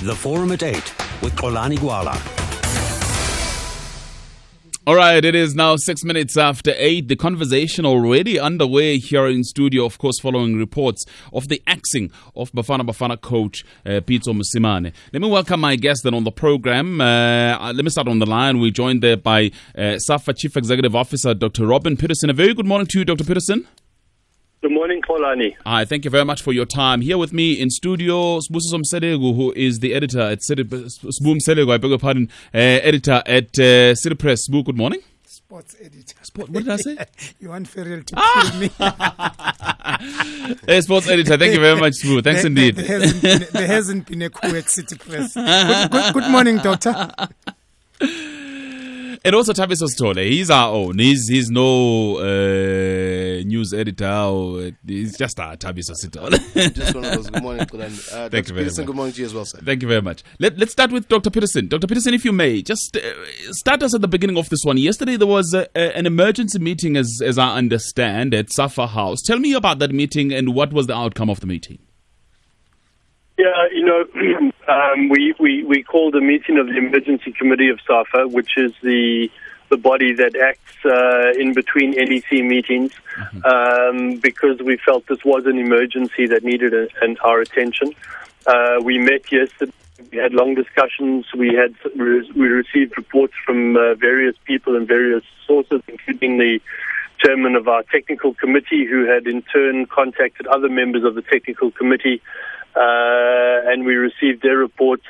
The Forum at 8 with Xolani Gwala. All right, it is now 6 minutes after 8. The conversation already underway here in studio, of course, following reports of the axing of Bafana coach Pitso Mosimane. Let me welcome my guest then on the program. Let me start on the line. We're joined there by SAFA Chief Executive Officer Dr. Robin Peterson. A very good morning to you, Dr. Peterson. Good morning, Xolani. Hi, thank you very much for your time. Here with me in studio, Sbusiso Mselego, who is the editor at City Press. Editor at City Press. Sbu, good morning. Sports editor. What did I say? You want Ferrell to kill me. Hey, sports editor, thank you very much, Sbu. Thanks indeed. There hasn't been a coup at City Press. Good morning, doctor. And also Thabiso Sithole, he's our own. He's no news editor. He's just our Thabiso Sithole. Just one of those. Good morning, Thank you very much. Good morning to you as well, sir. Thank you very much. Let's start with Dr. Peterson. Dr. Peterson, if you may, just start us at the beginning of this one. Yesterday there was an emergency meeting, as I understand, at SAFA House. Tell me about that meeting and what was the outcome of the meeting. Yeah, we called a meeting of the Emergency Committee of SAFA, which is the body that acts in between NEC meetings, because we felt this was an emergency that needed our attention. We met yesterday. We had long discussions. We received reports from various people and various sources, including the chairman of our technical committee, who had in turn contacted other members of the technical committee. And we received their reports,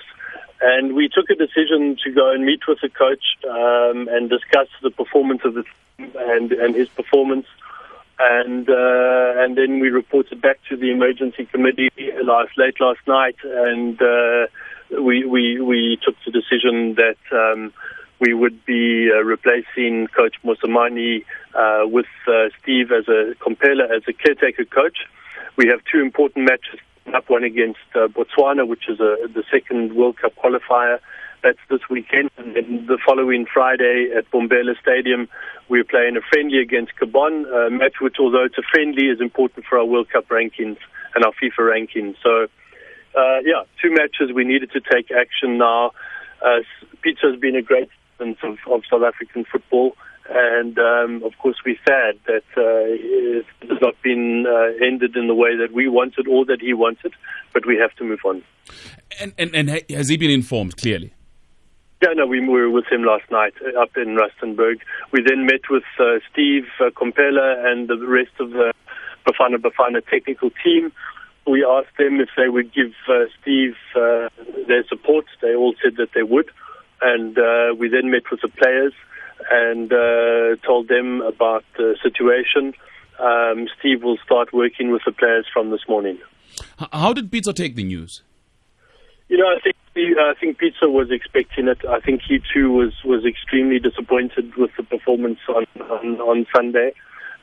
and we took a decision to go and meet with the coach and discuss the performance of the team and his performance, and then we reported back to the emergency committee late last night, and we took the decision that we would be replacing Coach Mosimane with Steve as a caretaker coach. We have two important matches up, one against Botswana, which is the second World Cup qualifier. That's this weekend. And then the following Friday at Bombela Stadium, we're playing a friendly against Gabon, a match which, although it's a friendly, is important for our World Cup rankings and our FIFA rankings. So, two matches. We needed to take action now. Pitso has been a great student of South African football. And, of course, we're sad that it has not been ended in the way that we wanted or that he wanted, but we have to move on. And has he been informed, clearly? Yeah, no, we were with him last night up in Rustenburg. We then met with Steve Kompela and the rest of the Bafana technical team. We asked them if they would give Steve their support. They all said that they would. And we then met with the players and told them about the situation. Steve will start working with the players from this morning. How did Pitso take the news? I think Pitso was expecting it. I think he too was extremely disappointed with the performance on Sunday.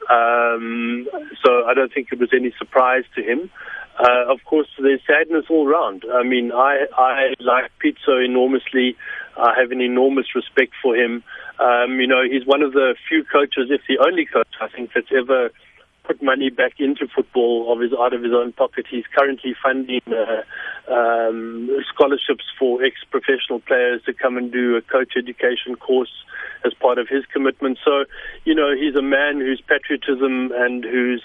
So I don't think it was any surprise to him. Of course, there's sadness all round. I mean, I like Pitso enormously. I have an enormous respect for him. He's one of the few coaches, if the only coach, I think, that's ever put money back into football out of his own pocket. He's currently funding scholarships for ex-professional players to come and do a coach education course as part of his commitment. So, he's a man whose patriotism and whose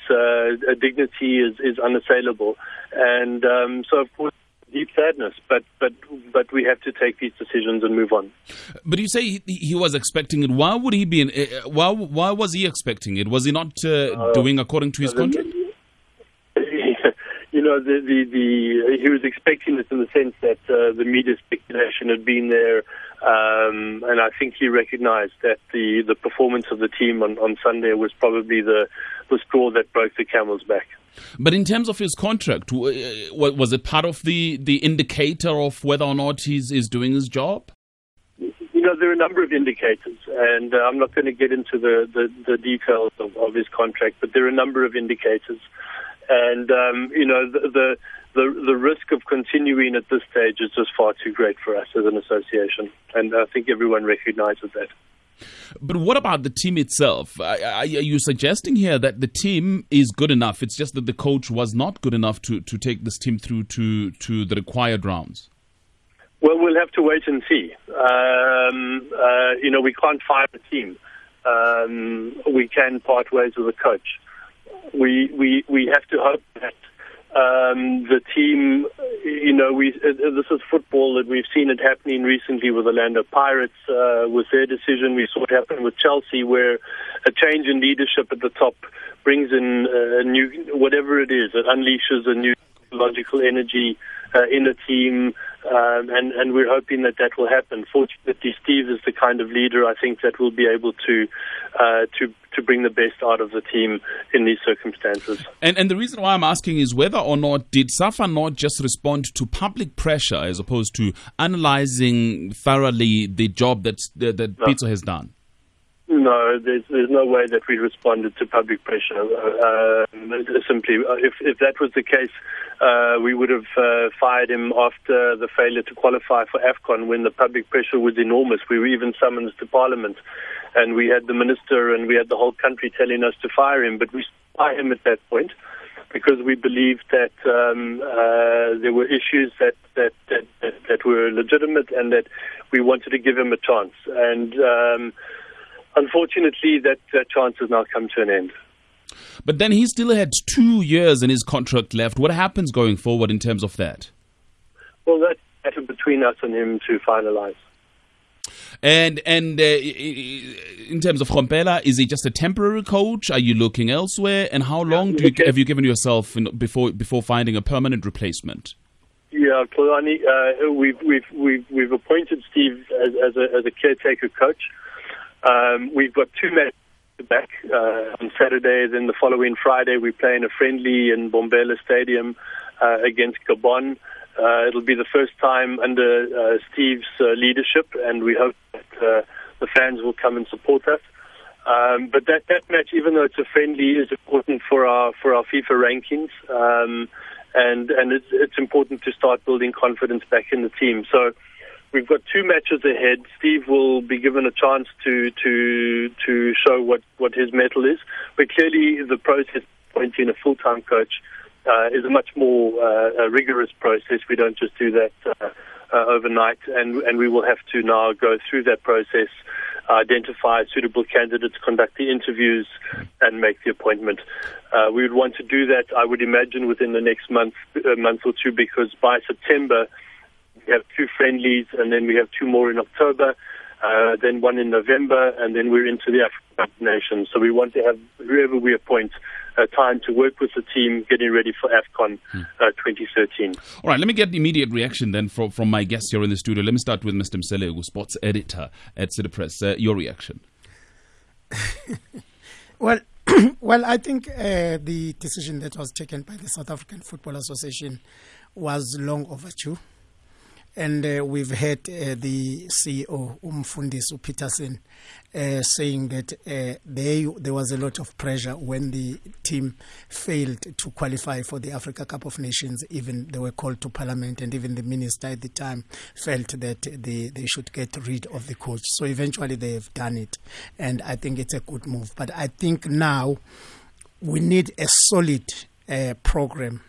dignity is unassailable. And so, of course, deep sadness, but we have to take these decisions and move on. But you say he was expecting it. Why would he be? Why was he expecting it? Was he not doing according to his contract? He was expecting it in the sense that the media speculation had been there, and I think he recognized that the performance of the team on Sunday was probably the straw that broke the camel's back. But in terms of his contract, was it part of the indicator of whether or not he's doing his job? There are a number of indicators, and I'm not going to get into the details of his contract, but there are a number of indicators. And, the risk of continuing at this stage is just far too great for us as an association, and I think everyone recognizes that. But what about the team itself? Are you suggesting here that the team is good enough? It's just that the coach was not good enough to take this team through to the required rounds? Well, we'll have to wait and see. We can't fire the team. We can part ways with the coach. We have to hope that the team, this is football, that we've seen it happening recently with Orlando Pirates, with their decision. We saw it happen with Chelsea, where a change in leadership at the top brings in a new, whatever it is, it unleashes a new logical energy in a team, and we're hoping that will happen. Fortunately, Steve is the kind of leader, I think, that will be able to bring the best out of the team in these circumstances. And the reason why I'm asking is whether or not did SAFA not just respond to public pressure as opposed to analyzing thoroughly the job that Pitso has done? No, there's no way that we responded to public pressure. Simply, if that was the case, we would have fired him after the failure to qualify for AFCON, when the public pressure was enormous. We were even summoned to Parliament, and we had the minister and we had the whole country telling us to fire him. But we fired him at that point because we believed that there were issues that were legitimate, and that we wanted to give him a chance. And unfortunately, that chance has now come to an end. But then he still had 2 years in his contract left. What happens going forward in terms of that? Well, that's matter between us and him to finalize. And in terms of Rompela, is he just a temporary coach? Are you looking elsewhere? And how long have you given yourself before finding a permanent replacement? Yeah, Kolani, we've appointed Steve as a caretaker coach. We've got 2 matches back on Saturday. Then the following Friday, we're playing a friendly in Bombela Stadium against Gabon. It'll be the first time under Steve's leadership, and we hope that the fans will come and support us. But that match, even though it's a friendly, is important for our FIFA rankings, and it's important to start building confidence back in the team. So we've got 2 matches ahead. Steve will be given a chance to show what his mettle is. But clearly, the process of appointing a full-time coach is a much more rigorous process. We don't just do that overnight, and we will have to now go through that process, identify suitable candidates, conduct the interviews, and make the appointment. We would want to do that, I would imagine, within the next month or two, because by September we have 2 friendlies, and then we have 2 more in October, then 1 in November, and then we're into the African Nations. So we want to have whoever we appoint time to work with the team getting ready for AFCON 2013. All right, let me get the immediate reaction then from my guests here in the studio. Let me start with Mr. Mselegu, sports editor at City Press. Your reaction? Well, I think the decision that was taken by the South African Football Association was long overdue. And we've heard the CEO, Umfundisi Peterson, saying that there was a lot of pressure when the team failed to qualify for the Africa Cup of Nations. Even they were called to Parliament, and even the minister at the time felt that they should get rid of the coach. So eventually they have done it, and I think it's a good move. But I think now we need a solid program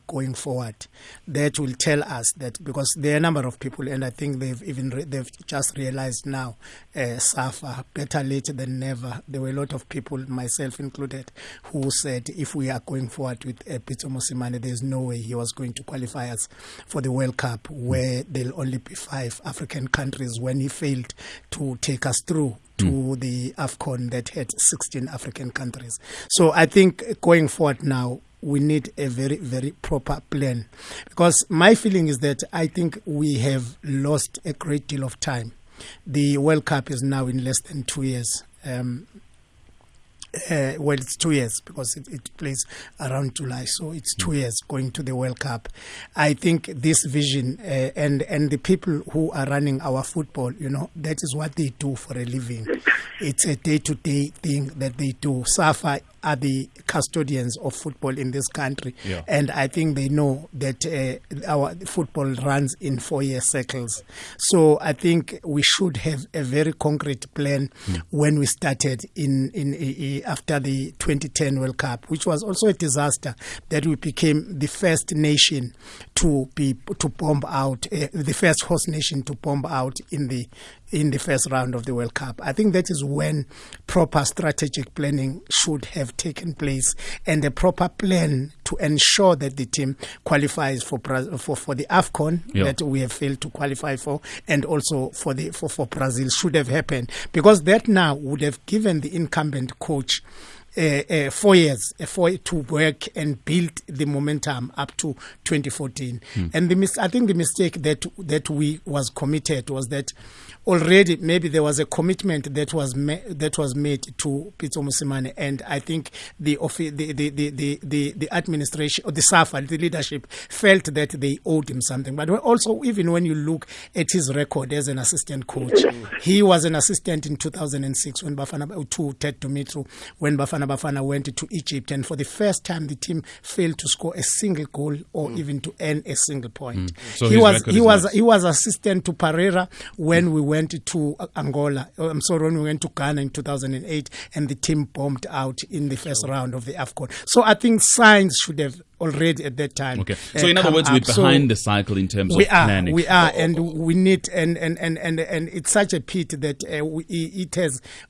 going forward that will tell us that, because there are a number of people, and I think they've just realized now, SAFA, better late than never. There were a lot of people, myself included, who said if we are going forward with Pitso Mosimane, there's no way he was going to qualify us for the World Cup, where there'll only be 5 African countries, when he failed to take us through to the AFCON that had 16 African countries. So I think going forward now, we need a very, very proper plan, because my feeling is that I think we have lost a great deal of time. The World Cup is now in less than 2 years. Well, it's 2 years because it plays around July, so it's 2 years going to the World Cup. I think this vision and the people who are running our football, that is what they do for a living. It's a day-to-day thing that they do. SAFA are the custodians of football in this country. Yeah. And I think they know that our football runs in 4-year cycles. So I think we should have a very concrete plan when we started in after the 2010 World Cup, which was also a disaster, that we became the first nation to bomb out, the first host nation to bomb out in the first round of the World Cup. I think that is when proper strategic planning should have taken place, and a proper plan to ensure that the team qualifies for the AFCON that we have failed to qualify for, and also for Brazil should have happened, because that now would have given the incumbent coach 4 years to work and build the momentum up to 2014. And I think the mistake that we was committed was that already maybe there was a commitment that was made to Pitso Mosimane, and I think the administration or the SAFA, the leadership, felt that they owed him something. But also, even when you look at his record as an assistant coach, he was an assistant in 2006 when Ted Dumitru, when Bafana went to Egypt, and for the first time the team failed to score a single goal or even to earn a single point. So he was assistant to Pereira when we went to Angola. When we went to Ghana in 2008, and the team bombed out in the first round of the AFCON. So I think signs should have already at that time. Okay. So in other words, we're behind the cycle in terms of planning. We are, and we need, and it's such a pity that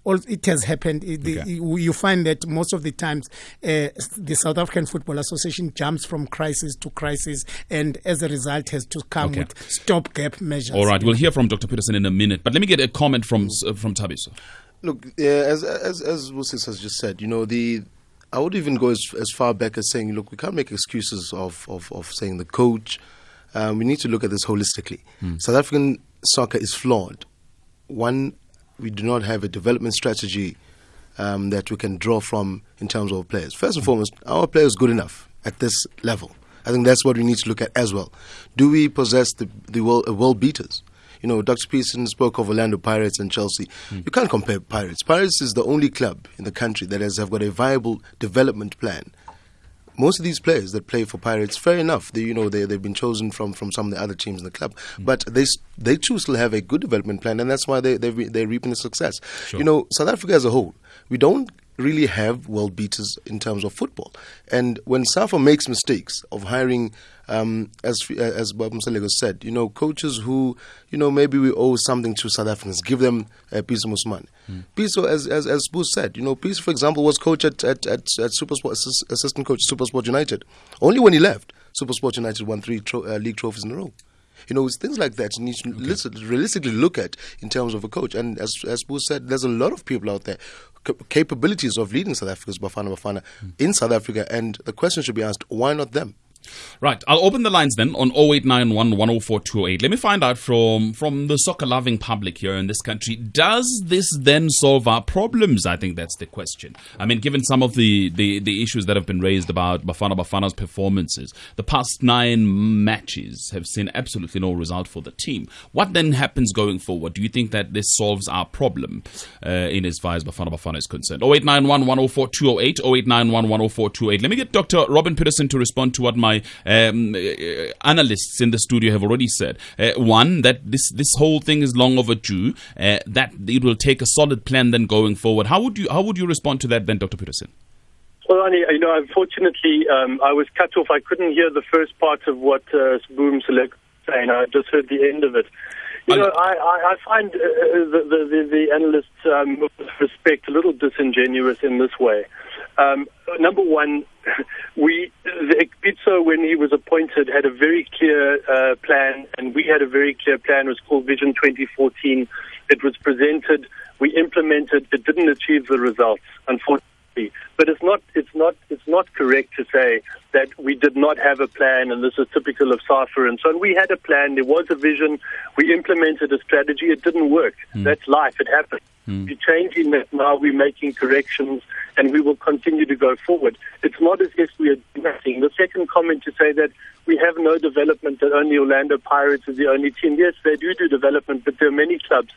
it has happened. You find that most of the times the South African Football Association jumps from crisis to crisis, and as a result has to come with stopgap measures. All right, we'll hear from Dr. Peterson in a minute, but let me get a comment from Thabiso. Look, as Wusis has just said, I would even go as far back as saying, look, we can't make excuses of saying the coach. We need to look at this holistically. South African soccer is flawed. One, we do not have a development strategy that we can draw from in terms of players. First and foremost, our players good enough at this level. I think that's what we need to look at as well. Do we possess the world beaters? Dr. Pearson spoke of Orlando Pirates and Chelsea. You can't compare Pirates. Pirates is the only club in the country that have got a viable development plan. Most of these players that play for Pirates, fair enough, they've been chosen from some of the other teams in the club, but they too still have a good development plan, and that's why they're reaping the success. Sure. South Africa as a whole, we don't really have world beaters in terms of football. And when SAFA makes mistakes of hiring, as Bob Msalego said, coaches who, maybe we owe something to South Africans, give them Pitso Mosimane. Pitso, as Boo said, Pitso, for example, was coach at SuperSport, assistant coach at SuperSport United. Only when he left, SuperSport United won 3 league trophies in a row. It's things like that you need to realistically look at in terms of a coach. And as Boo said, there's a lot of people out there, capabilities of leading South Africa's Bafana in South Africa, and the question should be asked, why not them? Right, I'll open the lines then on 0891 104 208. Let me find out from the soccer-loving public here in this country, does this then solve our problems? I think that's the question. I mean, given some of the issues that have been raised about Bafana's performances, the past 9 matches have seen absolutely no result for the team. What then happens going forward? Do you think that this solves our problem in as far as Bafana is concerned? 0891 104 208, 0891 104 208. Let me get Dr. Robin Peterson to respond to what my analysts in the studio have already said. One, that this whole thing is long overdue, that it will take a solid plan then going forward. How would you respond to that then, Dr. Peterson? Well, unfortunately, I was cut off. I couldn't hear the first part of what Boom Select was saying. I just heard the end of it. I find the analysts, with respect, a little disingenuous in this way. Number one, Pitso, when he was appointed, had a very clear plan, and we had a very clear plan. It was called Vision 2014. It was presented, we implemented. It didn't achieve the results, unfortunately. But it's not correct to say that we did not have a plan, and this is typical of SAFA and so on. We had a plan. There was a vision. We implemented a strategy. It didn't work. That's life. It happened. We're changing that now. We're making corrections, and we will continue to go forward. It's not as if we are doing nothing. The second comment to say that we have no development, that only Orlando Pirates is the only team. Yes, they do development, but there are many clubs.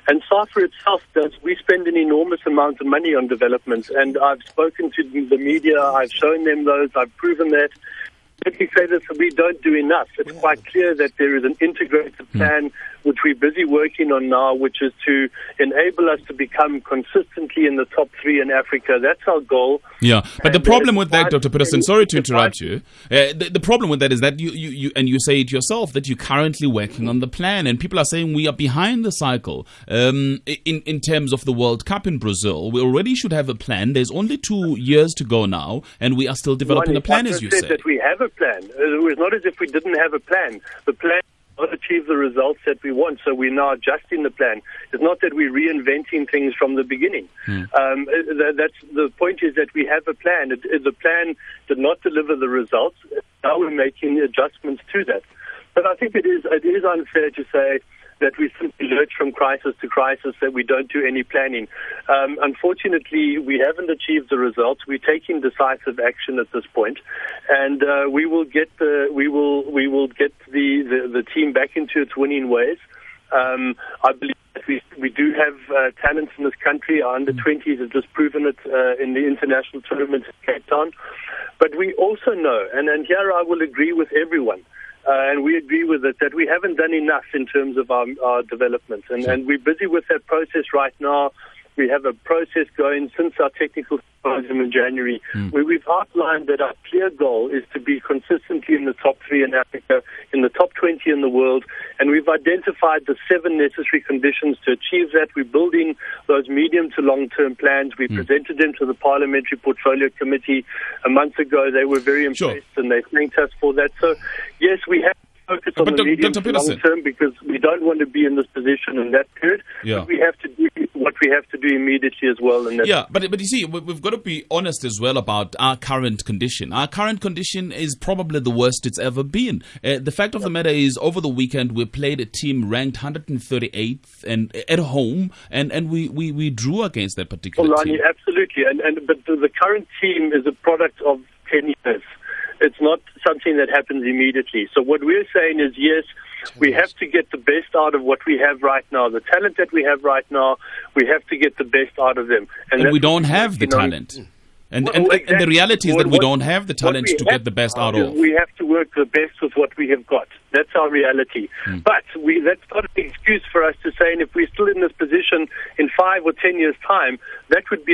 And SAFA itself we spend an enormous amount of money on development. And I've spoken to the media, I've shown them those, I've proven that. Let me say this, we don't do enough. It's quite clear that there is an integrated plan which we're busy working on now, which is to enable us to become consistently in the top 3 in Africa. That's our goal. Yeah, but the problem with that, Dr. Peterson, sorry to interrupt you. The problem with that is that you and you say it yourself, that you're currently working on the plan, and people are saying we are behind the cycle. In terms of the World Cup in Brazil, we already should have a plan. There's only 2 years to go now, and we are still developing a plan, as you say. That we have a plan. It was not as if we didn't have a plan. The plan not achieve the results that we want, so we're now adjusting the plan. It's not that we're reinventing things from the beginning. That's the point, is that we have a plan. The plan did not deliver the results. Now we're making adjustments to that. But I think it is unfair to say that we simply lurch from crisis to crisis, that we don't do any planning. Unfortunately, we haven't achieved the results. We're taking decisive action at this point, and we will get the team back into its winning ways. I believe that we do have talents in this country. Our under-20s have just proven it in the international tournament in Cape Town. But we also know, and here I will agree with everyone, and we agree with it, that we haven't done enough in terms of our development. And we're busy with that process right now. We have a process going since our technical symposium in January, where we've outlined that our clear goal is to be consistently in the top 3 in Africa, in the top 20 in the world, and we've identified the 7 necessary conditions to achieve that. We're building those medium to long-term plans. We presented them to the Parliamentary Portfolio Committee a month ago. They were very impressed, and they thanked us for that. So, yes, we have focus on the medium to long term, because we don't want to be in this position in that period. Yeah. But we have to do what we have to do immediately as well. And but you see, we've got to be honest as well about our current condition. Our current condition is probably the worst it's ever been. The fact of the matter is, over the weekend we played a team ranked 138th and at home, and we drew against that particular team. Absolutely, but the current team is a product of 10 years. It's not something that happens immediately. So what we're saying is, yes, we have to get the best out of what we have right now. The talent that we have right now, we have to get the best out of them. And we don't have the talent. And the reality is that we don't have the talent to get the best out of. We have to work the best with what we have got. That's our reality. But that's not an excuse for us to say, and if we're still in this position in 5 or 10 years' time, that would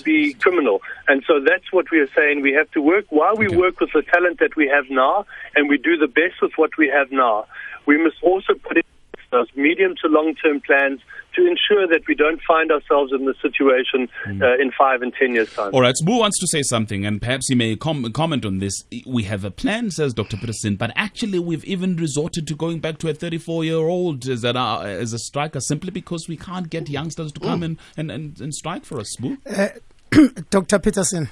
be criminal. And so that's what we are saying. We have to work while we work with the talent that we have now, and we do the best with what we have now. We must also put in those medium to long-term plans to ensure that we don't find ourselves in this situation in 5 and 10 years' time. All right, Sbu wants to say something, and perhaps he may comment on this. We have a plan, says Dr. Peterson, but actually we've even resorted to going back to a 34-year-old as a striker, simply because we can't get youngsters to come and strike for us, Sbu. Dr. Peterson,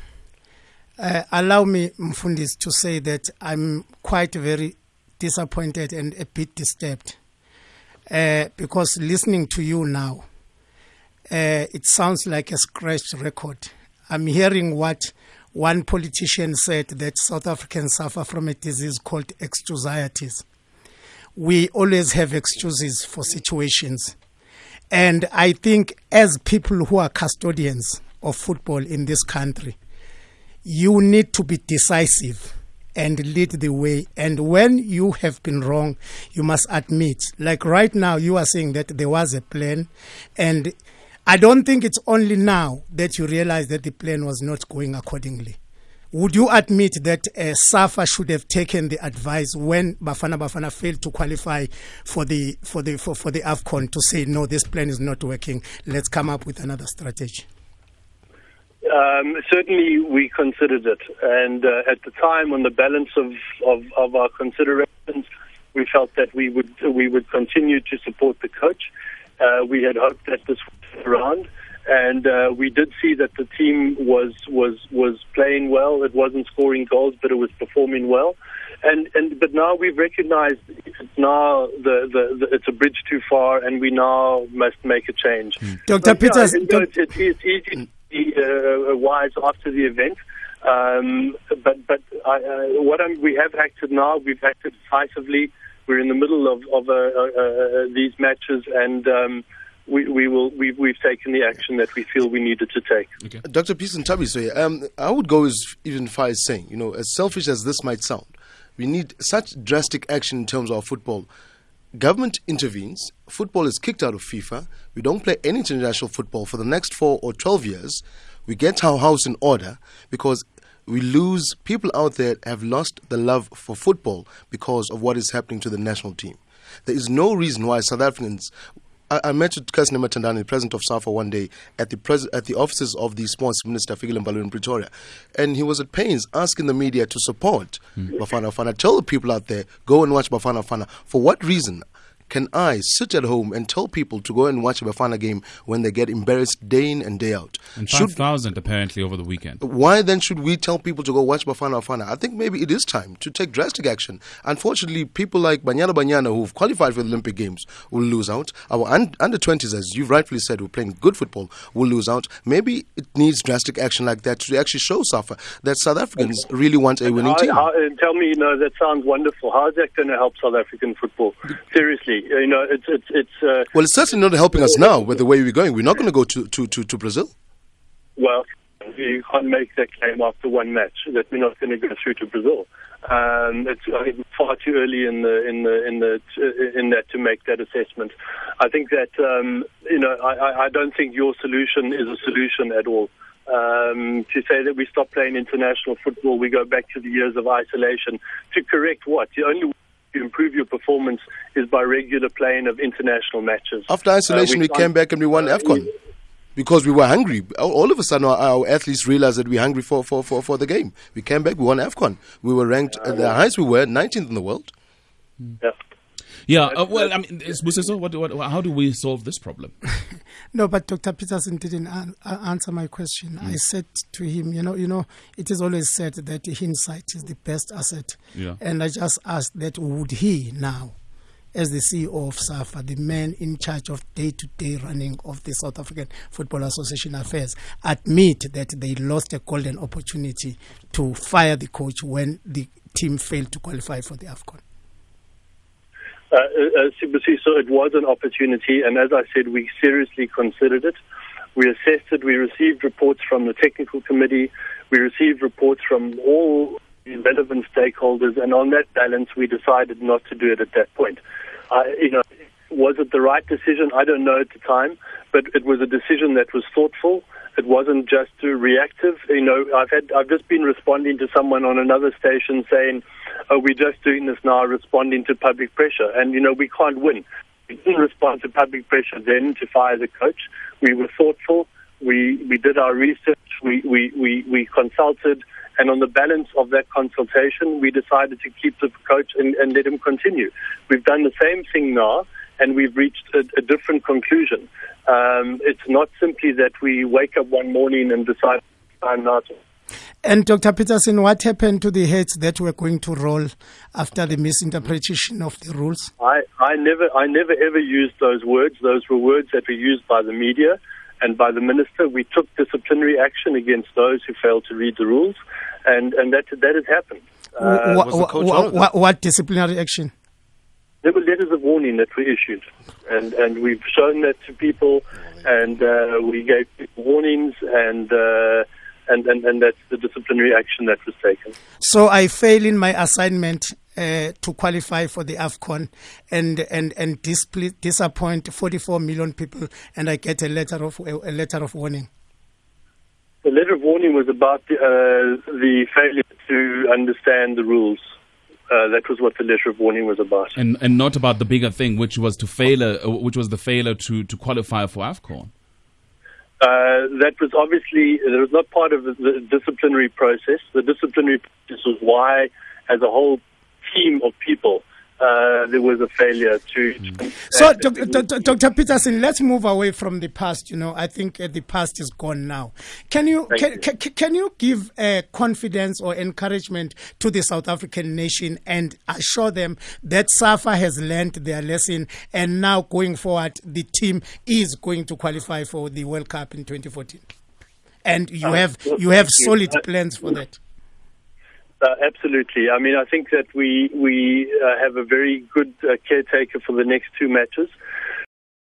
allow me, Mfundis, to say that I'm quite very disappointed and a bit disturbed. Because listening to you now, it sounds like a scratched record. I'm hearing what one politician said, that South Africans suffer from a disease called excusitis. We always have excuses for situations. And I think as people who are custodians of football in this country, you need to be decisive and lead the way. And when you have been wrong, you must admit. Like right now, you are saying that there was a plan. And I don't think it's only now that you realize that the plan was not going accordingly. Would you admit that SAFA should have taken the advice when Bafana failed to qualify for the AFCON to say, no, this plan is not working, let's come up with another strategy? Certainly we considered it, and at the time, on the balance of our considerations, we felt that we would continue to support the coach. We had hoped that this would turn around, and we did see that the team was playing well. It wasn't scoring goals, but it was performing well. But now we've recognized it's now it's a bridge too far, and we now must make a change. Dr. Peters, it's easy to be wise after the event, we have acted now. We've acted decisively. We're in the middle of these matches, and we've taken the action that we feel we needed to take. Okay. Dr. Pitso Mosimane, I would go even far as saying, as selfish as this might sound, we need such drastic action in terms of our football. Government intervenes, football is kicked out of FIFA, we don't play any international football for the next 4 or 12 years, we get our house in order because we lose, people out there have lost the love for football because of what is happening to the national team. There is no reason why South Africans... I met with Cousin Matandani, the president of SAFA, one day at the offices of the sports minister, Fikile Mbalula, in Pretoria. And he was at pains asking the media to support Bafana Bafana. Tell the people out there, go and watch Bafana Bafana. For what reason can I sit at home and tell people to go and watch a Bafana game when they get embarrassed day in and day out? And 5,000 apparently over the weekend. Why then should we tell people to go watch Bafana Bafana? I think maybe it is time to take drastic action. Unfortunately, people like Banyana who've qualified for the Olympic Games will lose out. Our under-20s, as you've rightfully said, who are playing good football, will lose out. Maybe it needs drastic action like that to actually show SAFA that South Africans really want a winning team. Tell me, that sounds wonderful. How is that going to help South African football? Seriously. Well, it's certainly not helping us now with the way we're going. We're not going to go to Brazil. Well, you can't make that claim after one match that we're not going to go through to Brazil. It's far too early in that to make that assessment. I think that I don't think your solution is a solution at all. To say that we stop playing international football, we go back to the years of isolation. To correct what? The only way to improve your performance is by regular playing of international matches. After isolation, we came back and we won AFCON because we were hungry. All of a sudden, our athletes realized that we're hungry for the game. We came back, we won AFCON. We were ranked at the highest we were, 19th in the world. Yeah. Yeah, well, I mean, how do we solve this problem? No, but Dr. Peterson didn't answer my question. I said to him, it is always said that hindsight is the best asset. Yeah. And I just asked that would he now, as the CEO of SAFA, the man in charge of day-to-day running of the South African Football Association affairs, admit that they lost a golden opportunity to fire the coach when the team failed to qualify for the AFCON? So it was an opportunity, and as I said, we seriously considered it. We assessed it. We received reports from the technical committee. We received reports from all the relevant stakeholders, and on that balance, we decided not to do it at that point. Was it the right decision? I don't know at the time, but it was a decision that was thoughtful. It wasn't just reactive. I've just been responding to someone on another station saying, "Oh, we're just doing this now, responding to public pressure." And we can't win. We didn't respond to public pressure then to fire the coach. We were thoughtful. We did our research. We consulted, and on the balance of that consultation, we decided to keep the coach and let him continue. We've done the same thing now, and we've reached a different conclusion. It's not simply that we wake up one morning and decide I'm not. And Dr. Peterson, what happened to the heads that were going to roll after the misinterpretation of the rules? I never ever used those words. Those were words that were used by the media and by the minister. We took disciplinary action against those who failed to read the rules, and that has happened. What disciplinary action? There were letters of warning that were issued, and we've shown that to people, and we gave people warnings, and that's the disciplinary action that was taken. So I fail in my assignment to qualify for the AFCON and disappoint 44 million people, and I get a letter of warning. The letter of warning was about the failure to understand the rules. That was what the letter of warning was about, and not about the bigger thing, which was the failure to qualify for AFCON. That was obviously not part of the disciplinary process. The disciplinary process was why, as a whole team of people, there was a failure to. So, Dr. Peterson, let's move away from the past. I think the past is gone now. Can you give confidence or encouragement to the South African nation and assure them that SAFA has learned their lesson, and now going forward, the team is going to qualify for the World Cup in 2014, and you have solid plans for that? Absolutely. I mean, I think that we have a very good caretaker for the next two matches.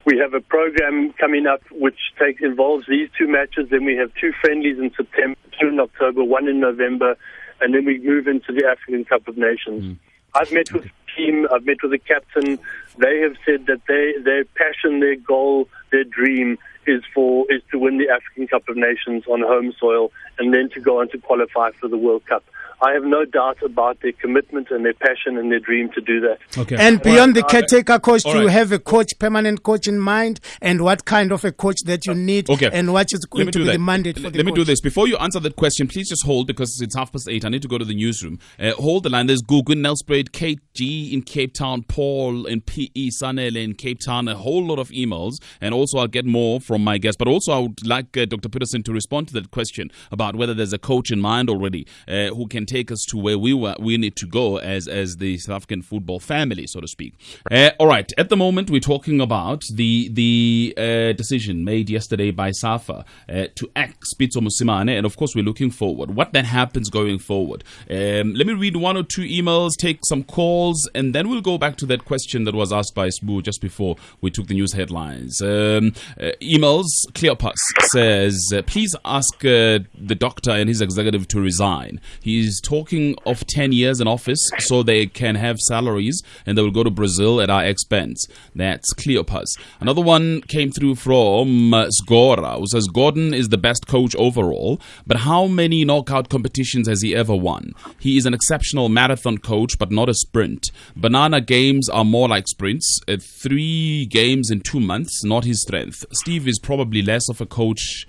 We have a program coming up which involves these two matches. Then we have two friendlies in September, two in October, one in November, and then we move into the African Cup of Nations. I've met with the team. I've met with the captain. They have said that their passion, their goal, their dream is to win the African Cup of Nations on home soil and then to go on to qualify for the World Cup. I have no doubt about their commitment and their passion and their dream to do that. Okay. And beyond the caretaker coach, do you have a permanent coach in mind, and what kind of a coach that you need, and what is going to be the mandate for the coach? Let me do this. Before you answer that question, please just hold, because it's 8:30. I need to go to the newsroom. Hold the line. There's Gugu in Nelspruit, KG in Cape Town, Paul in PE, Sanele in Cape Town, a whole lot of emails, and also I'll get more from my guests. But also I would like Dr. Peterson to respond to that question about whether there's a coach in mind already who can take us to where we need to go as the South African football family, so to speak. All right. At the moment, we're talking about the decision made yesterday by SAFA to axe Pitso Mosimane, and of course, we're looking forward. What then happens going forward? Let me read one or two emails, take some calls, and then we'll go back to that question that was asked by Sbu just before we took the news headlines. Emails. Cleopas says, please ask the doctor and his executive to resign. He's talking of 10 years in office so they can have salaries and they will go to Brazil at our expense. That's Cleopas. Another one came through from Sgora, who says Gordon is the best coach overall, but how many knockout competitions has he ever won? He is an exceptional marathon coach, but not a sprint. Banana games are more like sprints. 3 games in 2 months, not his strength. Steve is probably less of a coach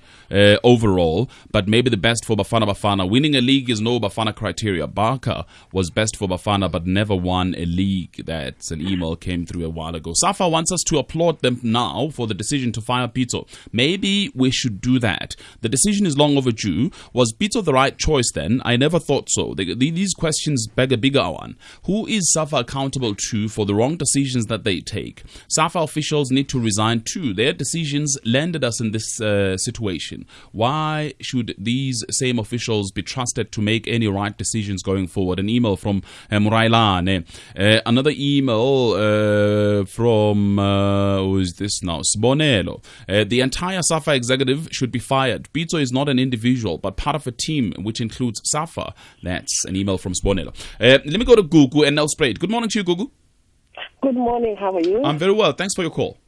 overall, but maybe the best for Bafana. Winning a league is no Bafana criteria. Barker was best for Bafana, but never won a league. That's an email came through a while ago. Safa wants us to applaud them now for the decision to fire Pitso. Maybe we should do that. The decision is long overdue. Was Pitso the right choice then? I never thought so. These questions beg a bigger one. Who is Safa accountable to for the wrong decisions that they take? Safa officials need to resign too. Their decisions landed us in this situation. Why should these same officials be trusted to make any right decisions going forward? An email from Murailane. Another email from, who is this now? Sbonelo. The entire SAFA executive should be fired. Pitso is not an individual, but part of a team, which includes SAFA. That's an email from Sbonelo. Let me go to Gugu and Nelspruit. Good morning to you, Gugu. Good morning. How are you? I'm very well. Thanks for your call.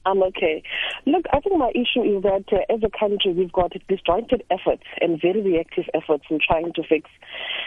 I'm okay. Look, I think my issue is that as a country, we've got disjointed efforts and very reactive efforts in trying to fix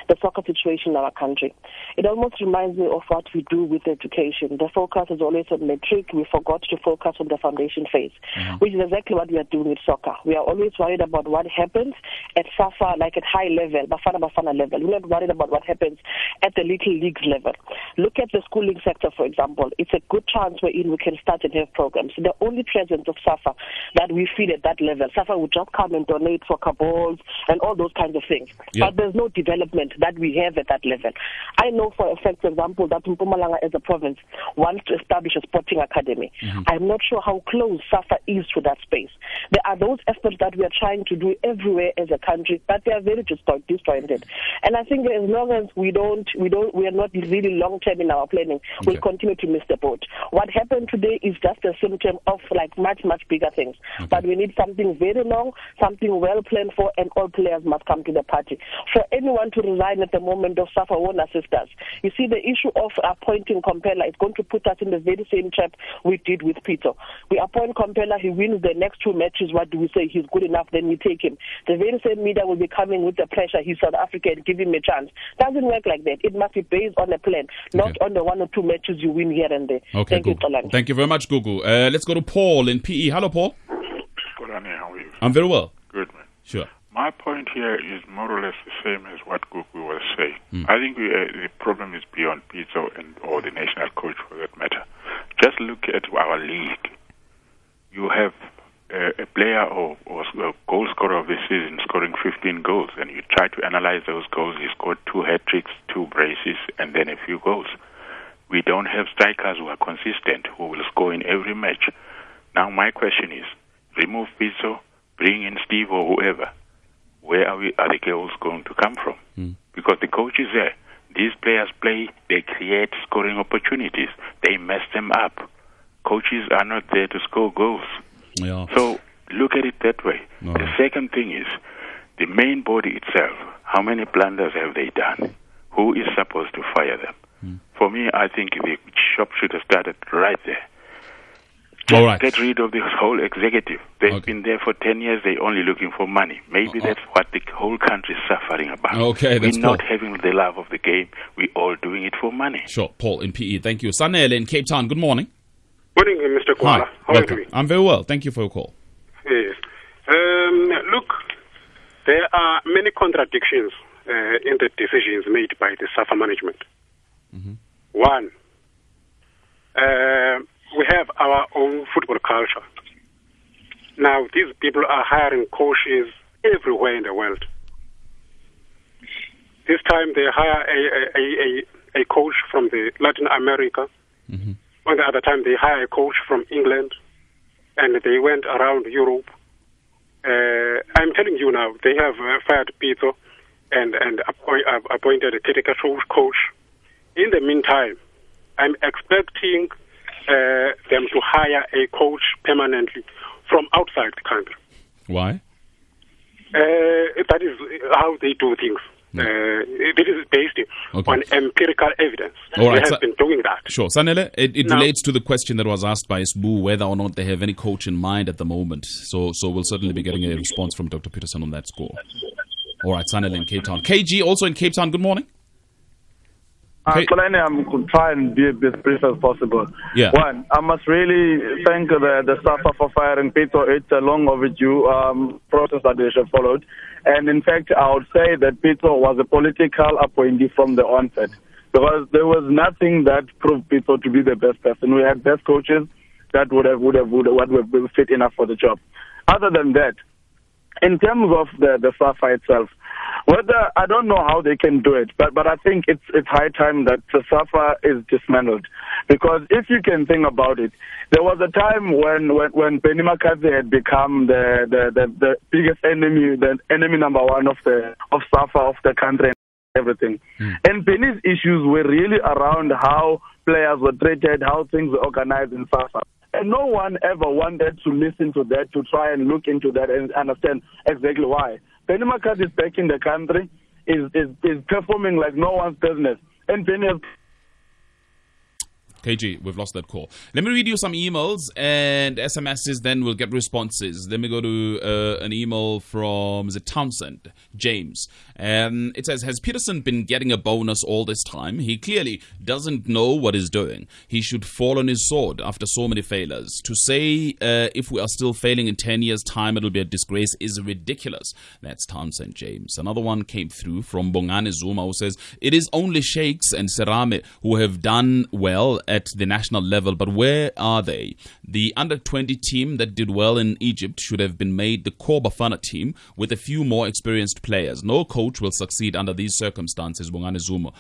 the soccer situation in our country. It almost reminds me of what we do with education. The focus is always on metric. We forgot to focus on the foundation phase, which is exactly what we are doing with soccer. We are always worried about what happens at SAFA, like at high level, Bafana level. We're not worried about what happens at the little leagues level. Look at the schooling sector, for example. It's a good chance wherein we can start and have programs. The only presence of SAFA that we feel at that level, SAFA would just come and donate for balls and all those kinds of things. Yeah. But there's no development that we have at that level. I know for a fact, for example, that Mpumalanga as a province wants to establish a sporting academy. I'm not sure how close SAFA is to that space. There are those efforts that we are trying to do everywhere as a country, but they are very disjointed. And I think as long as we are not really long term in our planning, we'll continue to miss the boat. What happened today is just a symptom of like much bigger things. But we need something very long, something well planned for, and all players must come to the party. For anyone to resign at the moment of SAFA won't assist us. You see, the issue of appointing Compella is going to put us in the very same trap we did with Pitso. We appoint Compella, he wins the next 2 matches. What do we say? He's good enough, then we take him. The very same media will be coming with the pressure. He's South African, give him a chance. Doesn't work like that. It must be based on a plan, not on the 1 or 2 matches you win here and there. Thank you, Tolani. Thank you very much, Gugu. Let's go to Paul in PE. Hello, Paul. Tolani, how are you? I'm very well. Good, man. Sure. My point here is more or less the same as what Gugu was saying. I think the problem is beyond Pitso or the national coach for that matter. Just look at our league. You have a player or a goal scorer of the season scoring 15 goals, and you try to analyze those goals. He scored 2 hat-tricks, 2 braces, and then a few goals. We don't have strikers who are consistent, who will score in every match. Now my question is, remove Pitso, bring in Steve or whoever. where are the goals going to come from? Because the coach is there. These players play, they create scoring opportunities. They mess them up. Coaches are not there to score goals. Yeah. So look at it that way. No. The second thing is the main body itself. How many blunders have they done? Who is supposed to fire them? For me, I think the shop should have started right there. Just get rid of the whole executive. They've been there for 10 years. They're only looking for money. Maybe that's what the whole country is suffering about. Okay, that's We're not having the love of the game. We're all doing it for money. Sure. Paul in PE, thank you. Sanele in Cape Town, good morning. Morning, Mr. Kuala. How are you doing? I'm very well. Thank you for your call. Yes. Look, there are many contradictions in the decisions made by the SAFA management. One, we have our own football culture. Now, these people are hiring coaches everywhere in the world. This time they hire a coach from the Latin America. On the other time they hire a coach from England, and they went around Europe. I'm telling you now, they have fired Pitso and appointed a technical coach. In the meantime, I'm expecting them to hire a coach permanently from outside the country. Why? That is how they do things. This is based on empirical evidence. All right, they have been doing that. Sure. Sanele, it relates to the question that was asked by Sbu, whether or not they have any coach in mind at the moment. So we'll certainly be getting a response from Dr. Peterson on that score. All right, Sanele in Cape Town. KG, also in Cape Town, good morning. I'm going to try and be as brief as possible. Yeah. One, I must really thank the SAFA for firing Pitso. It's a long overdue process that they should have followed. And in fact, I would say that Pitso was a political appointee from the onset, because there was nothing that proved Pitso to be the best person. We had best coaches that would have fit enough for the job. Other than that, in terms of the SAFA itself, whether I don't know how they can do it, but I think it's high time that the SAFA is dismantled. Because if you can think about it, there was a time when Penny McCarthy had become the biggest enemy, the enemy number one of SAFA, of the country and everything. And Penny's issues were really around how players were treated, how things were organized in SAFA. And no one ever wanted to listen to that, to try and look into that and understand exactly why. Penny McCarthy is back in the country, is performing like no one's business. And Penny has... KG, we've lost that call. Let me read you some emails and SMSs, then we'll get responses. Let me go to an email from Townsend, James. It says, has Peterson been getting a bonus all this time? He clearly doesn't know what he's doing. He should fall on his sword after so many failures. To say if we are still failing in 10 years' time, it'll be a disgrace is ridiculous. That's Townsend, James. Another one came through from Bongane Zuma, who says, it is only Sheikhs and Serame who have done well at the national level, but where are they? The under-20 team that did well in Egypt should have been made the core Bafana team with a few more experienced players. No coach will succeed under these circumstances. Bongane Zuma,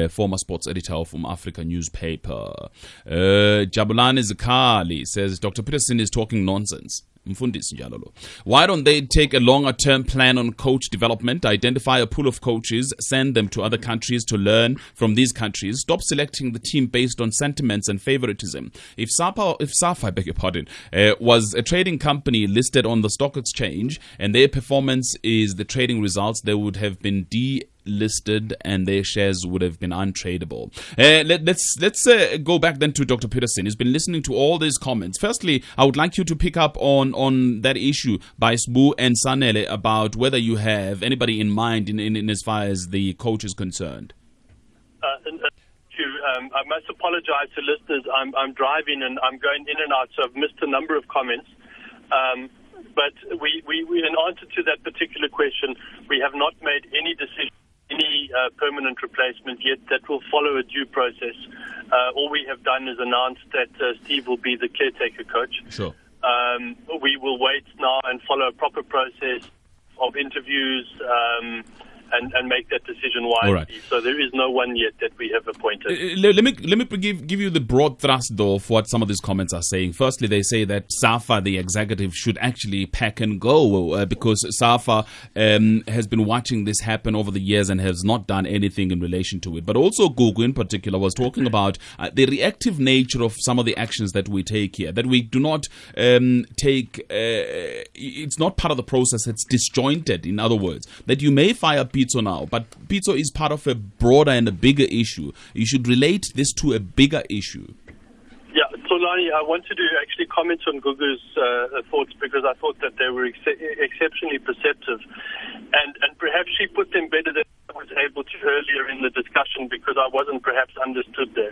former sports editor of Africa newspaper. Jabulani Zakali says, Dr. Peterson is talking nonsense. Why don't they take a longer-term plan on coach development, identify a pool of coaches, send them to other countries to learn from these countries, stop selecting the team based on sentiments and favoritism? If SAFA, I beg your pardon, was a trading company listed on the stock exchange and their performance is the trading results, they would have been delisted and their shares would have been untradeable. Let's go back then to Dr. Peterson. He's been listening to all these comments. Firstly, I would like you to pick up on that issue by Sbu and Sanele about whether you have anybody in mind in as far as the coach is concerned. I must apologize to listeners. I'm driving and I'm going in and out, so I've missed a number of comments. But we in answer to that particular question, we have not made any decision, any permanent replacement yet. That will follow a due process. All we have done is announced that Steve will be the caretaker coach. Sure. We will wait now and follow a proper process of interviews and make that decision wisely. Right. So there is no one yet that we have appointed. Let me give you the broad thrust, though, of what some of these comments are saying. Firstly, they say that SAFA, the executive, should actually pack and go because SAFA has been watching this happen over the years and has not done anything in relation to it. But also Gugu in particular was talking about the reactive nature of some of the actions that we take here, that we do not take, it's not part of the process, it's disjointed, in other words, that you may fire Pitso now, but Pitso is part of a broader and a bigger issue. You should relate this to a bigger issue. Yeah, Solani, I wanted to actually comment on Gugu's thoughts because I thought that they were exceptionally perceptive. And perhaps she put them better than I was able to earlier in the discussion because I wasn't perhaps understood there.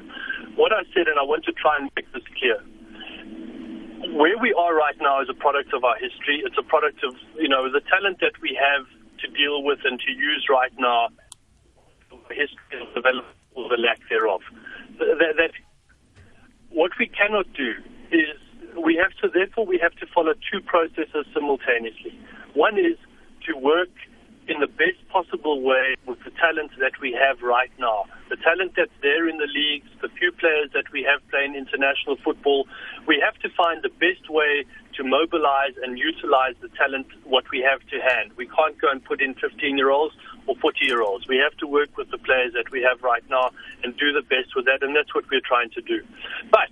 What I said, and I want to try and make this clear, where we are right now is a product of our history. It's a product of, the talent that we have to deal with and to use right now, history of development or the lack thereof. That what we cannot do is we have to follow two processes simultaneously. One is to work in the best possible way with the talent that we have right now. The talent that's there in the leagues, the few players that we have playing international football, we have to find the best way to mobilize and utilize the talent, what we have to hand. We can't go and put in 15-year-olds or 40-year-olds. We have to work with the players that we have right now and do the best with that, and that's what we're trying to do. But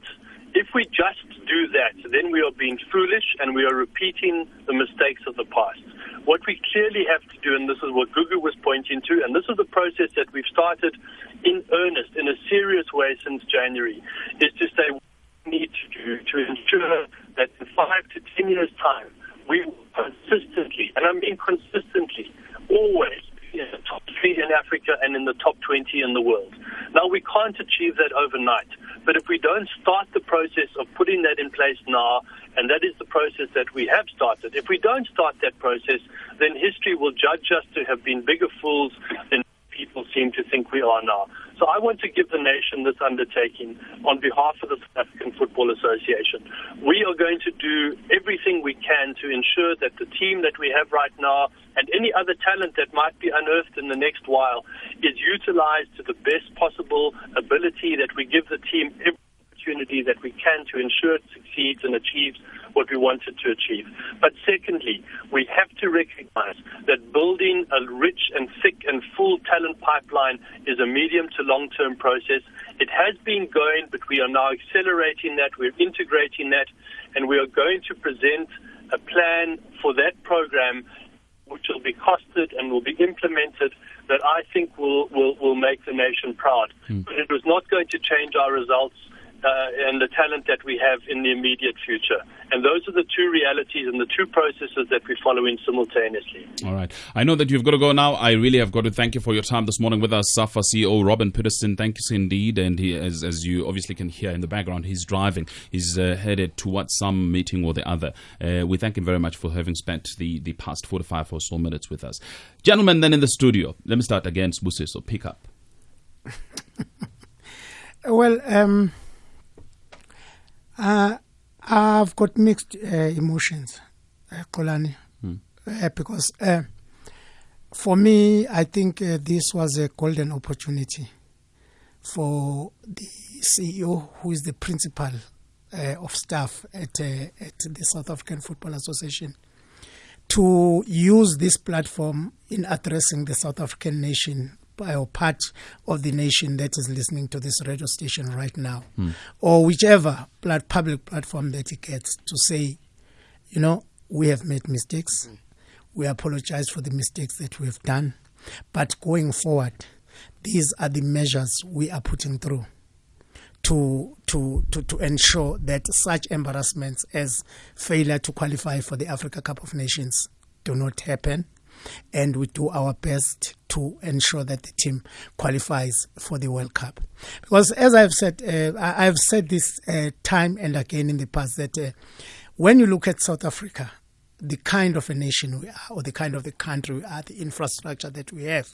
if we just do that, then we are being foolish and we are repeating the mistakes of the past. What we clearly have to do, and this is what Gugu was pointing to, and this is the process that we've started in earnest, in a serious way since January, is to say what we need to do to ensure that in 5 to 10 years' time, we will consistently, and I mean consistently, always be in the top 3 in Africa and in the top 20 in the world. Now, we can't achieve that overnight, but if we don't start the process of putting that in place now, and that is the process that we have started, if we don't start that process, then history will judge us to have been bigger fools than people seem to think we are now. So I want to give the nation this undertaking on behalf of the South African Football Association. We are going to do everything we can to ensure that the team that we have right now and any other talent that might be unearthed in the next while is utilized to the best possible ability, that we give the team every opportunity that we can to ensure it succeeds and achieves what we wanted to achieve. But secondly, we have to recognize that building a rich and thick and full talent pipeline is a medium to long-term process. It has been going, but we are now accelerating that, we're integrating that, and we are going to present a plan for that program which will be costed and will be implemented that I think will make the nation proud. But it was not going to change our results and the talent that we have in the immediate future. And those are the two realities and the two processes that we're following simultaneously. All right. I know that you've got to go now. I really have got to thank you for your time this morning with us, SAFA CEO Robin Peterson. Thank you indeed. And he, as you obviously can hear in the background, he's driving. He's headed towards some meeting or the other. We thank him very much for having spent the past 45 or so minutes with us. Gentlemen, then in the studio, let me start again, Sbusi, so pick up. Well, I've got mixed emotions, Kolani, because for me, I think this was a golden opportunity for the CEO, who is the principal of staff at the South African Football Association, to use this platform in addressing the South African nation, or part of the nation that is listening to this radio station right now, or whichever public platform that he gets, to say, we have made mistakes. We apologize for the mistakes that we have done. But going forward, these are the measures we are putting through to ensure that such embarrassments as failure to qualify for the Africa Cup of Nations do not happen. And we do our best to ensure that the team qualifies for the World Cup. Because as I've said this time and again in the past, that when you look at South Africa, the kind of a nation we are, or the kind of the country we are, the infrastructure that we have,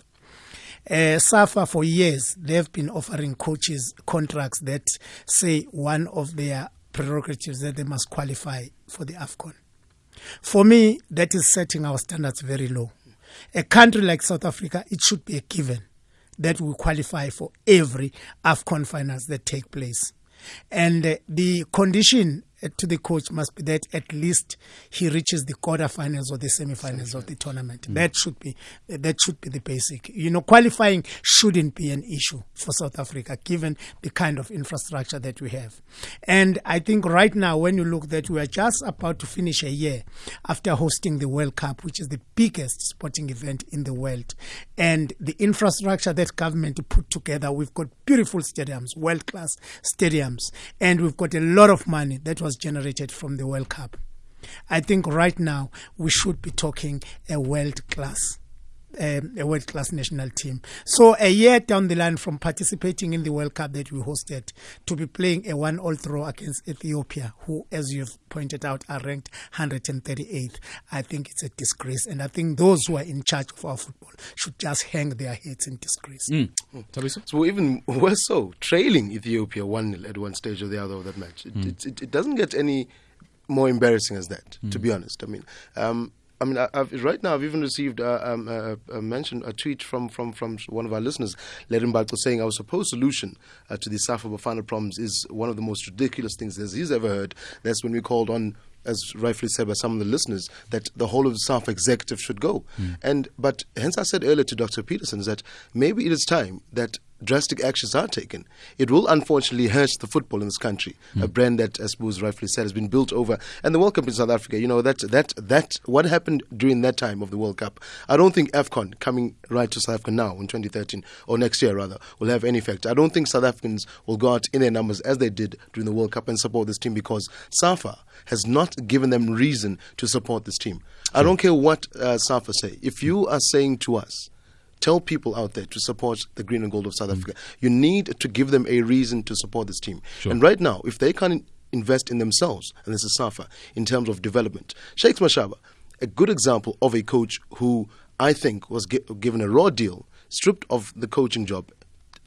SAFA for years, they've been offering coaches contracts that say one of their prerogatives that they must qualify for the AFCON. For me, that is setting our standards very low. A country like South Africa, it should be a given that we qualify for every AFCON finals that take place. And the condition to the coach must be that at least he reaches the quarterfinals or the semifinals of the tournament. That should be the basic. Qualifying shouldn't be an issue for South Africa given the kind of infrastructure that we have. And I think right now, when you look that we are just about to finish a year after hosting the World Cup, which is the biggest sporting event in the world, and the infrastructure that government put together, we've got beautiful stadiums, world-class stadiums, and we've got a lot of money that was generated from the World Cup. I think right now we should be talking a world-class national team. So a year down the line from participating in the World Cup that we hosted to be playing a 1-1 draw against Ethiopia, who, as you've pointed out, are ranked 138th, I think it's a disgrace. And I think those who are in charge of our football should just hang their heads in disgrace. So even worse so, trailing Ethiopia 1-0 at one stage or the other of that match. It doesn't get any more embarrassing as that, to be honest. Right now I've even received a tweet from one of our listeners, Lerimbato, saying our supposed solution to the SAFA Bafana problems is one of the most ridiculous things that he's ever heard. That's when we called on, as rightfully said by some of the listeners, that the whole of the SAFA executive should go. But hence I said earlier to Dr. Peterson that maybe it is time that drastic actions are taken. It will unfortunately hurt the football in this country, a brand that, as Boos rightfully said, has been built over. And the World Cup in South Africa, that what happened during that time of the World Cup, I don't think AFCON coming right to South Africa now in 2013, or next year rather, will have any effect. I don't think South Africans will go out in their numbers as they did during the World Cup and support this team because SAFA has not given them reason to support this team. I don't care what SAFA say. If you are saying to us, tell people out there to support the green and gold of South Africa, you need to give them a reason to support this team. And right now, if they can't invest in themselves, and this is SAFA, in terms of development, Shakes Mashaba, a good example of a coach who I think was given a raw deal, stripped of the coaching job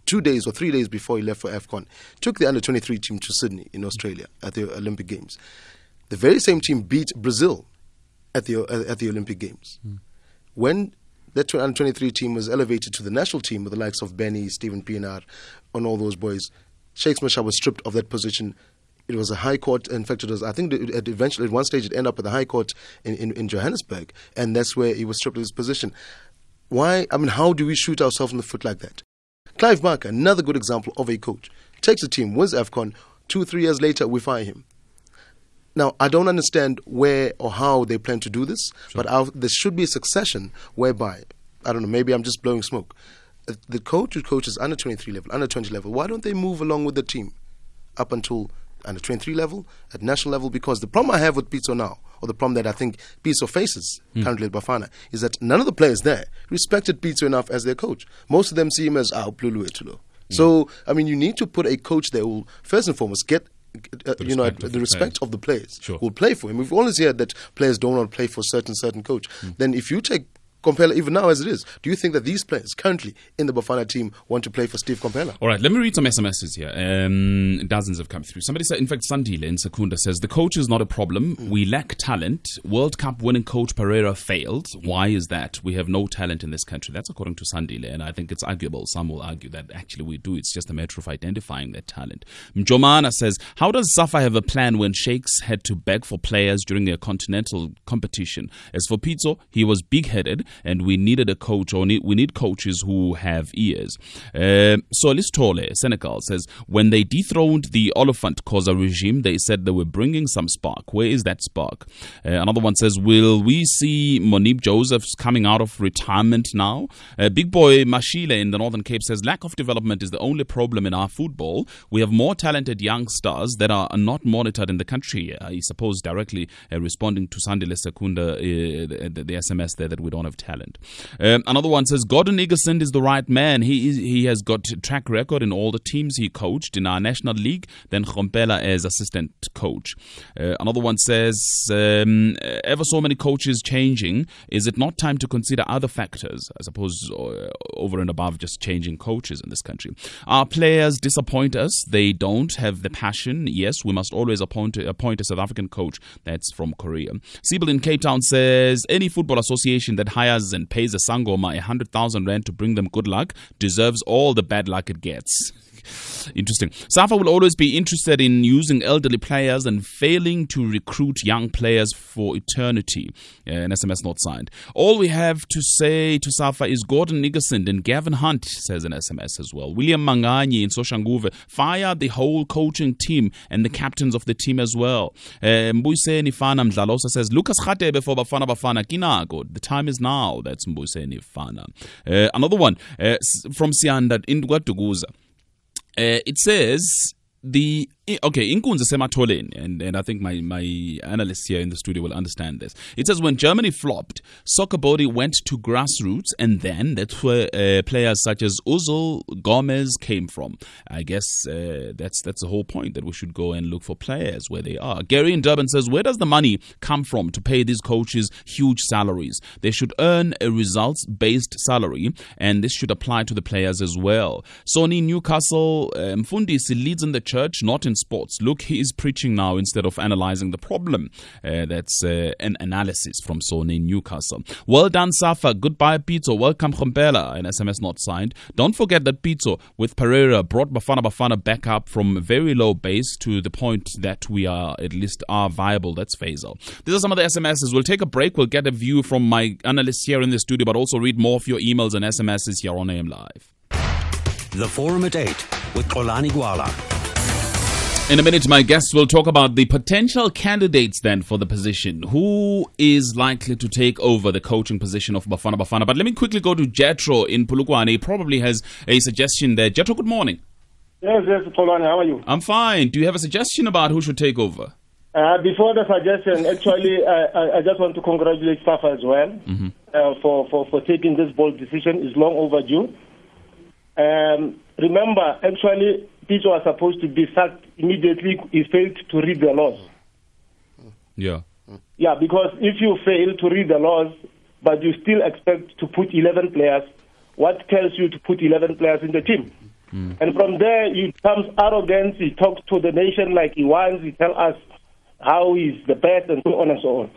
2 days or 3 days before he left for AFCON, took the under-23 team to Sydney in Australia at the Olympic Games. The very same team beat Brazil at the Olympic Games. When that under-23 team was elevated to the national team with the likes of Benny, Stephen Pienaar, and all those boys, Shakes Mashaba was stripped of that position. It was a high court. In fact, it was, I think eventually at one stage it ended up at the high court in Johannesburg, and that's where he was stripped of his position. Why? How do we shoot ourselves in the foot like that? Clive Barker, another good example of a coach, takes a team, wins AFCON, 2-3 years later we fire him. Now, I don't understand where or how they plan to do this, but there should be a succession whereby, I don't know, maybe I'm just blowing smoke. The coach who coaches under 23 level, under 20 level, why don't they move along with the team up until under 23 level, at national level? Because the problem I have with Pitso now, or the problem that I think Pitso faces currently at Bafana, is that none of the players there respected Pitso enough as their coach. Most of them see him as Plulu Etulo. So, you need to put a coach there who will, first and foremost, get the respect of the players who will play for him. We've always heard that players don't want to play for certain coach. Then if you take Compella, even now as it is, do you think that these players currently in the Bafana team want to play for Steve Compella? All right, let me read some SMSs here. Dozens have come through. Somebody said, in fact, Sandile in Secunda says, the coach is not a problem. We lack talent. World Cup winning coach Pereira failed. Why is that? We have no talent in this country. That's according to Sandile, and I think it's arguable. Some will argue that actually we do. It's just a matter of identifying that talent. Mjomana says, how does Safa have a plan when Shakes had to beg for players during their continental competition? As for Pitso, he was big-headed, and we needed a coach, or we need coaches who have ears. Solis Tole, Senegal, says, when they dethroned the Oliphant Koza regime, they said they were bringing some spark. Where is that spark? Another one says, will we see Monib Josephs coming out of retirement now? Big Boy Mashile in the Northern Cape says, lack of development is the only problem in our football. We have more talented young stars that are not monitored in the country. I suppose directly responding to Sandile Secunda, the SMS there, that we don't have talent. Another one says, Gordon Egerson is the right man. He has got track record in all the teams he coached in our National League, then Khompela as assistant coach. Another one says, ever so many coaches changing, is it not time to consider other factors, I suppose, over and above just changing coaches in this country? Our players disappoint us. They don't have the passion. Yes, we must always appoint a South African coach. That's from Korea. Sibyl in Cape Town says, any football association that hires players and pays a sangoma 100,000 rand to bring them good luck deserves all the bad luck it gets. Interesting. SAFA will always be interested in using elderly players and failing to recruit young players for eternity. An SMS not signed. All we have to say to SAFA is Gordon Niggerson and Gavin Hunt, says an SMS as well. William Manganyi in Soshanguve, fire the whole coaching team and the captains of the team as well. Mbuyiseni Fana Mdlalosa says, Lucas Khatebe for Bafana Bafana Kinago. The time is now. That's Mbuyiseni Fana. Another one from Sianda in Guatuguza. It says Inkunzi Sematoleni, and I think my analysts here in the studio will understand this. It says when Germany flopped, Soccer Body went to grassroots, and then that's where players such as Ozil, Gomez came from. I guess that's the whole point, that we should go and look for players where they are. Gary in Durban says, where does the money come from to pay these coaches huge salaries? They should earn a results-based salary, and this should apply to the players as well. Sony Newcastle, Mfundisi leads in the church, not in sports. Look, he is preaching now instead of analyzing the problem. That's an analysis from Sony Newcastle. Well done, Safa. Goodbye, Pitso. Welcome, Khompela. An SMS not signed. Don't forget that Pitso with Pereira brought Bafana back up from a very low base to the point that we are at least are viable. That's Faisal. These are some of the SMSs. We'll take a break. We'll get a view from my analysts here in the studio, but also read more of your emails and SMSs here on AM Live. The Forum at 8 with Xolani Gwala. In a minute, my guests will talk about the potential candidates then for the position. Who is likely to take over the coaching position of Bafana Bafana? But let me quickly go to Jetro in Polokwane. He probably has a suggestion there. Jetro, good morning. Yes, Polokwane, how are you? I'm fine. Do you have a suggestion about who should take over? Before the suggestion, actually, I just want to congratulate Safa as well for taking this bold decision. It's long overdue. Remember, actually, Pitso was supposed to be sacked immediately. He failed to read the laws. Yeah. Yeah, because if you fail to read the laws, but you still expect to put 11 players, what tells you to put 11 players in the team? And from there, it comes arrogance. He talks to the nation like he wants. He tells us how he's the best and so on and so on.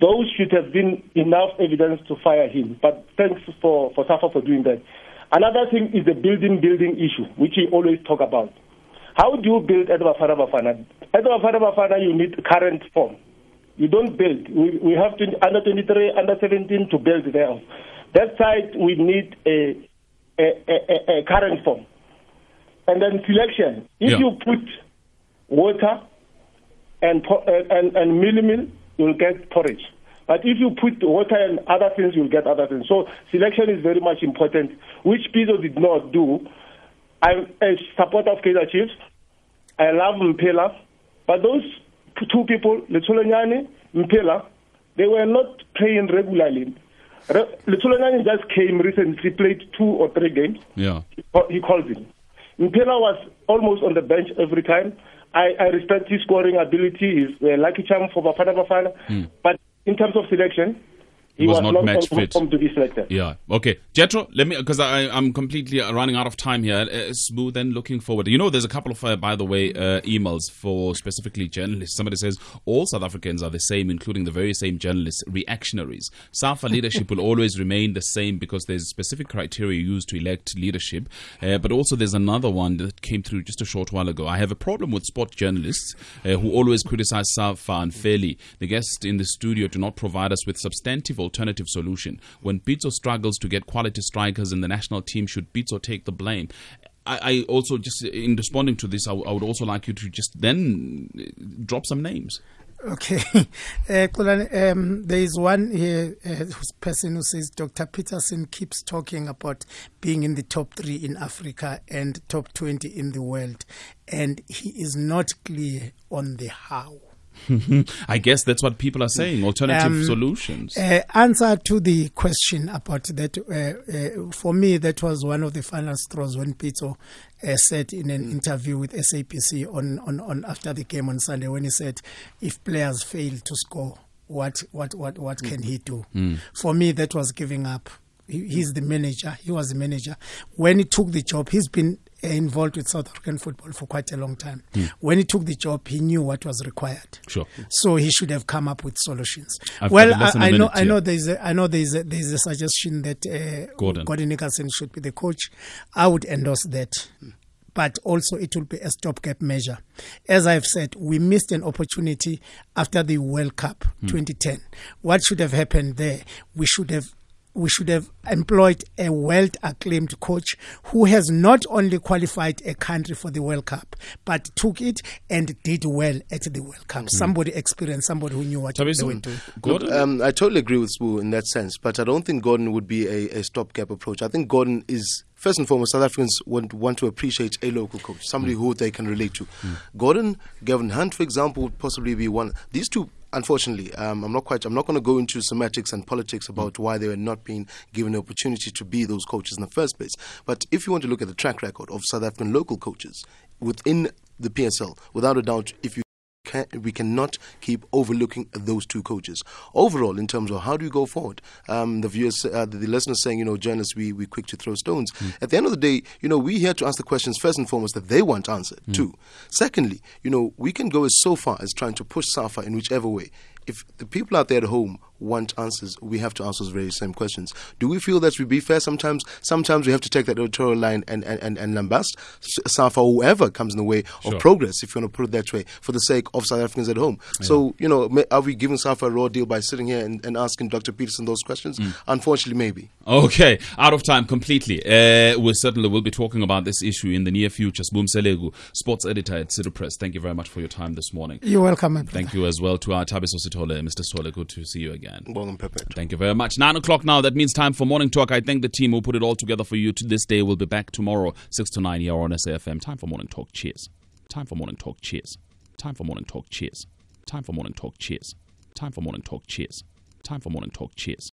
Those should have been enough evidence to fire him. But thanks for Safa for doing that. Another thing is the building issue, which he always talk about. How do you build at Bafana Bafana? At Bafana Bafana, you need current form. You don't build. We have under 23, under 17 to build there. That side, we need a current form. And then selection. If you put water and meal, you'll get porridge. But if you put water and other things, you'll get other things. So selection is very much important, which Pitso did not do. I'm a supporter of Kaizer Chiefs. I love Mpela. But those two people, Letulanyane, Mpela, they were not playing regularly. Letulanyane just came recently, played 2 or 3 games. Yeah. He called him. Mpela was almost on the bench every time. I respect his scoring ability. He's a lucky charm for Bafana Bafana. But in terms of selection, he was not match fit to be selected. Yeah. Okay. Jetro, let me, because I'm completely running out of time here. Smooth and looking forward. You know, there's a couple of, by the way, emails for specifically journalists. Somebody says all South Africans are the same, including the very same journalists, reactionaries. SAFA leadership will always remain the same because there's specific criteria used to elect leadership. But also there's another one that came through just a short while ago. I have a problem with sport journalists who always criticize SAFA unfairly. The guests in the studio do not provide us with substantive alternative solution. When Pitso struggles to get quality strikers in the national team, should Pitso take the blame? I also, just in responding to this, I would also like you to just then drop some names. Okay. There is one here, person who says Dr. Peterson keeps talking about being in the top 3 in Africa and top 20 in the world, and he is not clear on the how. I guess that's what people are saying, alternative solutions. Answer to the question about that, for me, that was one of the final straws when Pitso said in an interview with SAPC on after the game on Sunday, when he said, if players fail to score, what can he do? For me, that was giving up. He's the manager. He was the manager. When he took the job, he's been involved with South African football for quite a long time. When he took the job, he knew what was required. Sure. So he should have come up with solutions. I've Well, got less than a minute I know here. there's a suggestion that Gordon Nicholson should be the coach. I would endorse that. But also it will be a stopgap measure. As I've said, we missed an opportunity after the World Cup 2010. What should have happened there? We should have employed a world-acclaimed coach who has not only qualified a country for the World Cup, but took it and did well at the World Cup. Somebody experienced, somebody who knew what they were doing. Gordon? I totally agree with Spoo in that sense, but I don't think Gordon would be a stopgap approach. I think Gordon is, first and foremost, South Africans want to appreciate a local coach, somebody who they can relate to. Gordon, Gavin Hunt, for example, would possibly be one. These two, unfortunately, I'm not going to go into semantics and politics about why they were not being given the opportunity to be those coaches in the first place. But if you want to look at the track record of South African local coaches within the PSL, without a doubt, we cannot keep overlooking those two coaches. Overall, in terms of how do we go forward, the viewers, the listeners saying, journalists, we're quick to throw stones. At the end of the day, we're here to ask the questions, first and foremost, that they want answered, too. Secondly, we can go so far as trying to push SAFA in whichever way. If the people out there at home want answers, we have to answer those very same questions. Do we feel that we be fair sometimes? Sometimes we have to take that editorial line and lambast SAFA, whoever comes in the way of progress, if you want to put it that way, for the sake of South Africans at home. Yeah. So, are we giving SAFA a raw deal by sitting here and asking Dr. Peterson those questions? Unfortunately, maybe. Okay, out of time completely. We certainly will be talking about this issue in the near future. Sboom Selegu, sports editor at City Press. Thank you very much for your time this morning. You're welcome, my brother. Thank you as well to our Tabiso Sithole, Mr. Stole. Good to see you again. Well, thank you very much. 9 o'clock now. That means time for Morning Talk. I thank the team who put it all together for you to this day. We'll be back tomorrow, 6 to 9 here on SAFM. Time for Morning Talk. Cheers. Time for Morning Talk. Cheers. Time for Morning Talk. Cheers. Time for Morning Talk. Cheers. Time for Morning Talk. Cheers. Time for Morning Talk. Cheers.